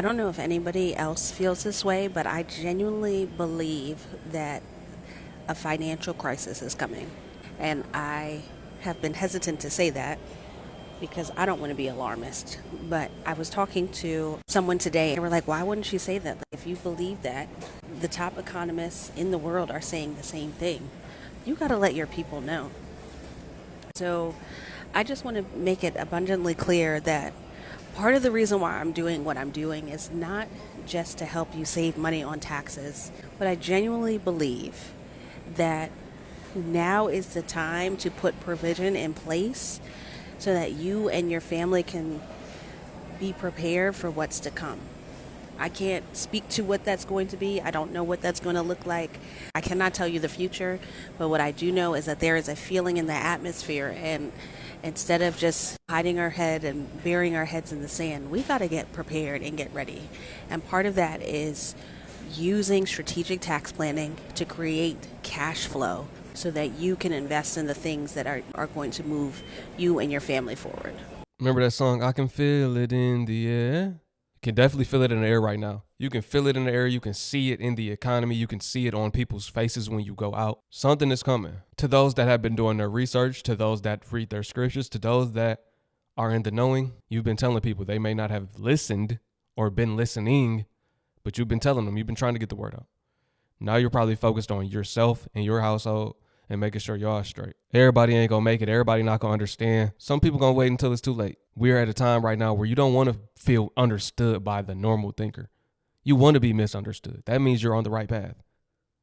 I don't know if anybody else feels this way, but I genuinely believe that a financial crisis is coming. And I have been hesitant to say that because I don't want to be alarmist. But I was talking to someone today and we're like, why wouldn't you say that? Like, if you believe that, the top economists in the world are saying the same thing. You got to let your people know. So I just want to make it abundantly clear that part of the reason why I'm doing what I'm doing is not just to help you save money on taxes, but I genuinely believe that now is the time to put provision in place so that you and your family can be prepared for what's to come. I can't speak to what that's going to be. I don't know what that's going to look like. I cannot tell you the future, but what I do know is that there is a feeling in the atmosphere, and instead of just hiding our head and burying our heads in the sand, we got to get prepared and get ready. And part of that is using strategic tax planning to create cash flow so that you can invest in the things that are going to move you and your family forward. Remember that song, I Can Feel It in the Air? You can definitely feel it in the air right now. You can feel it in the air. You can see it in the economy. You can see it on people's faces when you go out. Something is coming. To those that have been doing their research, to those that read their scriptures, to those that are in the knowing, you've been telling people. They may not have listened or been listening, but you've been telling them. You've been trying to get the word out. Now you're probably focused on yourself and your household and making sure y'all are straight. Everybody ain't gonna make it. Everybody not gonna understand. Some people gonna wait until it's too late. We're at a time right now where you don't want to feel understood by the normal thinker. You want to be misunderstood. That means you're on the right path.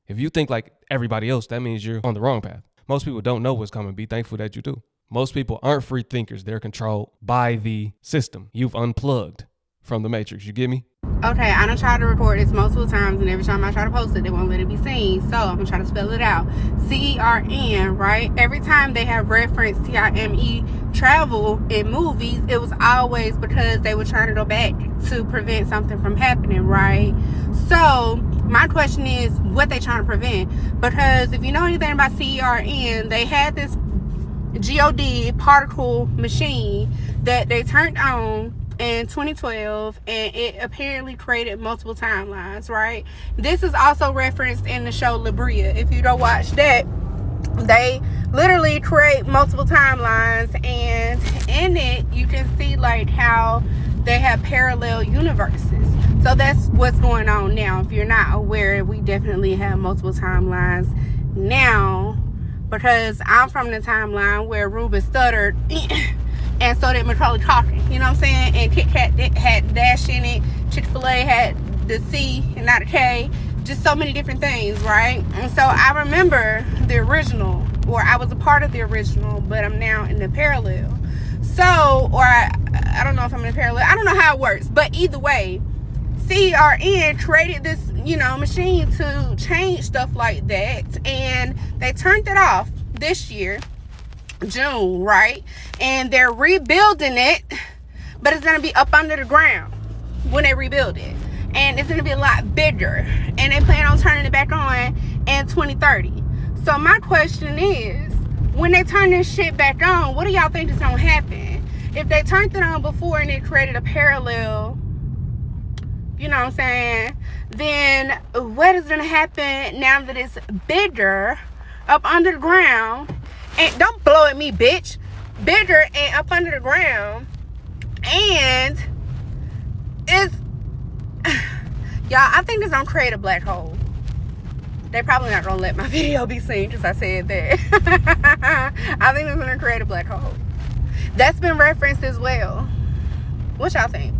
If you think like everybody else, that means you're on the wrong path. Most people don't know what's coming. Be thankful that you do. Most people aren't free thinkers. They're controlled by the system. You've unplugged from the matrix. You get me? Okay, I done tried to record this multiple times, and every time I try to post it, they won't let it be seen. So I'm gonna try to spell it out. CERN, right? Every time they have referenced TIME travel in movies, it was always because they were trying to go back to prevent something from happening, right? So my question is, what they trying to prevent? Because if you know anything about CERN, they had this God particle machine that they turned on in 2012, and it apparently created multiple timelines, right? This is also referenced in the show La Brea. If you don't watch that, they literally create multiple timelines, and in it you can see like how they have parallel universes. So that's what's going on now. If you're not aware, we definitely have multiple timelines now, because I'm from the timeline where Ruben stuttered and so did Macaulay Culkin, you know what I'm saying? And Kit Kat had dash in it. Chick-fil-A had the C and not a K. Just so many different things, right? And so I remember the original, or I was a part of the original, but I'm now in the parallel. So, or I don't know if I'm in the parallel. I don't know how it works. But either way, CERN created this, machine to change stuff like that. And they turned it off this year. June, right? And they're rebuilding it, but it's going to be up under the ground when they rebuild it, and it's going to be a lot bigger, and they plan on turning it back on in 2030. So my question is, when they turn this shit back on, what do y'all think is going to happen? If they turned it on before and it created a parallel, you know what I'm saying, then what is going to happen now that it's bigger up under the ground? And don't blow at me, bitch. Bigger and up under the ground. And it's y'all, I think it's gonna create a black hole. They're probably not gonna let my video be seen because I said that. I think it's gonna create a black hole. That's been referenced as well. What y'all think?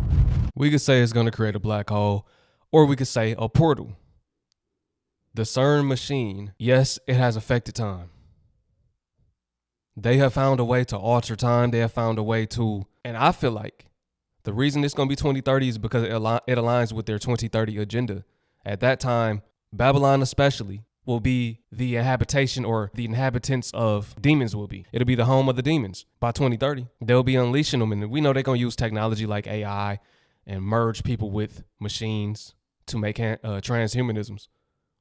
We could say it's going to create a black hole, or we could say a portal. The CERN machine, yes, it has affected time. They have found a way to alter time. They have found a way to, and I feel like the reason it's going to be 2030 is because it aligns with their 2030 agenda. At that time, Babylon especially will be the habitation, or the inhabitants of demons will be. It'll be the home of the demons by 2030. They'll be unleashing them. And we know they're going to use technology like AI and merge people with machines to make transhumanisms,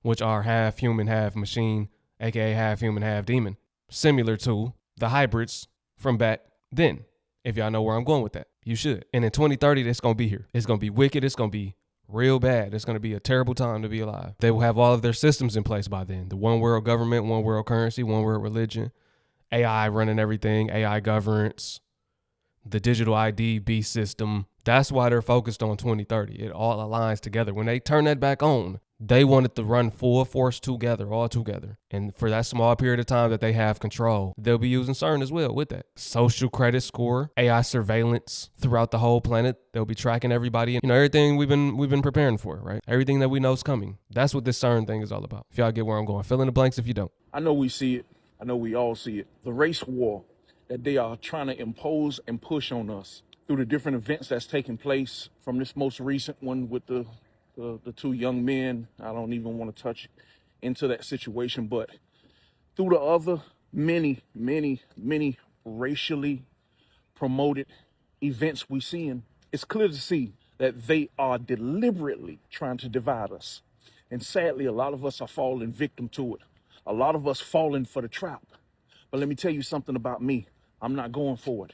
which are half human, half machine, aka half human, half demon, similar to the hybrids from back then, if y'all know where I'm going with that. You should. And in 2030, it's going to be here. It's going to be wicked. It's going to be real bad. It's going to be a terrible time to be alive. They will have all of their systems in place by then. The one world government, one world currency, one world religion, AI running everything, AI governance, the digital ID beast system. That's why they're focused on 2030. It all aligns together. When they turn that back on, they want it to run full force together, all together. And for that small period of time that they have control, they'll be using CERN as well with that. Social credit score, AI surveillance throughout the whole planet. They'll be tracking everybody. You know, everything we've been preparing for, right? Everything that we know is coming. That's what this CERN thing is all about. If y'all get where I'm going, fill in the blanks if you don't. I know we see it. I know we all see it. The race war that they are trying to impose and push on us through the different events that's taking place, from this most recent one with the two young men. I don't even want to touch into that situation, but through the other many racially promoted events we seeing, it's clear to see that they are deliberately trying to divide us. And sadly, a lot of us are falling victim to it. A lot of us falling for the trap. But let me tell you something about me. I'm not going for it.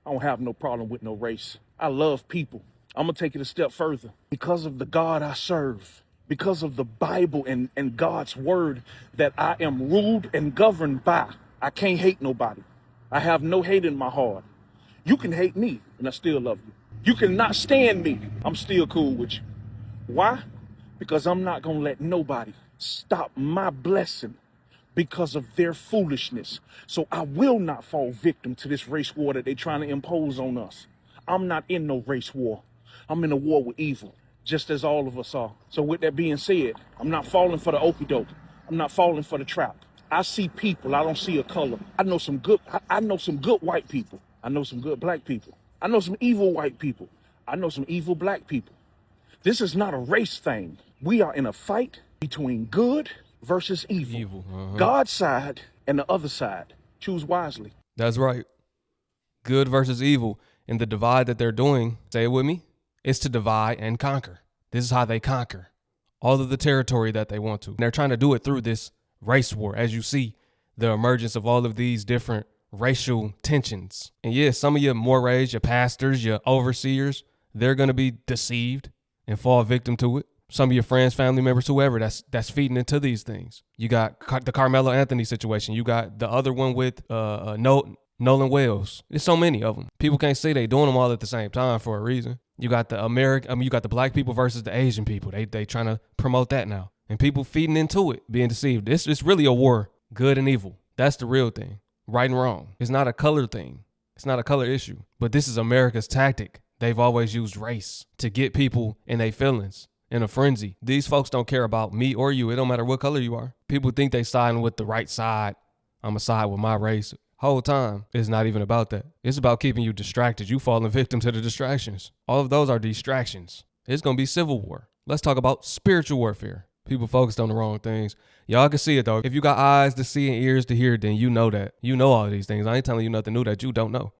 I don't have no problem with no race. I love people. I'm going to take it a step further. Because of the God I serve, because of the Bible and God's word that I am ruled and governed by, I can't hate nobody. I have no hate in my heart. You can hate me and I still love you. You can not stand me. I'm still cool with you. Why? Because I'm not going to let nobody stop my blessing because of their foolishness. So I will not fall victim to this race war that they're trying to impose on us. I'm not in no race war. I'm in a war with evil, just as all of us are. So with that being said, I'm not falling for the okie doke. I'm not falling for the trap. I see people. I don't see a color. I know some good white people. I know some good black people. I know some evil white people. I know some evil black people. This is not a race thing. We are in a fight between good versus evil. God's side and the other side. Choose wisely. That's right. Good versus evil. And the divide that they're doing, say it with me, is to divide and conquer. This is how they conquer all of the territory that they want to. And they're trying to do it through this race war, as you see the emergence of all of these different racial tensions. And yeah, some of your mores, your pastors, your overseers, they're going to be deceived and fall victim to it. Some of your friends, family members, whoever that's feeding into these things. You got the Carmelo Anthony situation. You got the other one with Nolan Wells. There's so many of them. People can't say they doing them all at the same time for a reason. You got you got the black people versus the Asian people. They trying to promote that now. And people feeding into it, being deceived. It's really a war, good and evil. That's the real thing. Right and wrong. It's not a color thing. It's not a color issue. But this is America's tactic. They've always used race to get people in their feelings, in a frenzy. These folks don't care about me or you. It don't matter what color you are. People think they siding with the right side. I'm a side with my race. Whole time, it's not even about that. It's about keeping you distracted. You falling victim to the distractions. All of those are distractions. It's going to be civil war. Let's talk about spiritual warfare. People focused on the wrong things. Y'all can see it though. If you got eyes to see and ears to hear, then you know that. You know all of these things. I ain't telling you nothing new that you don't know.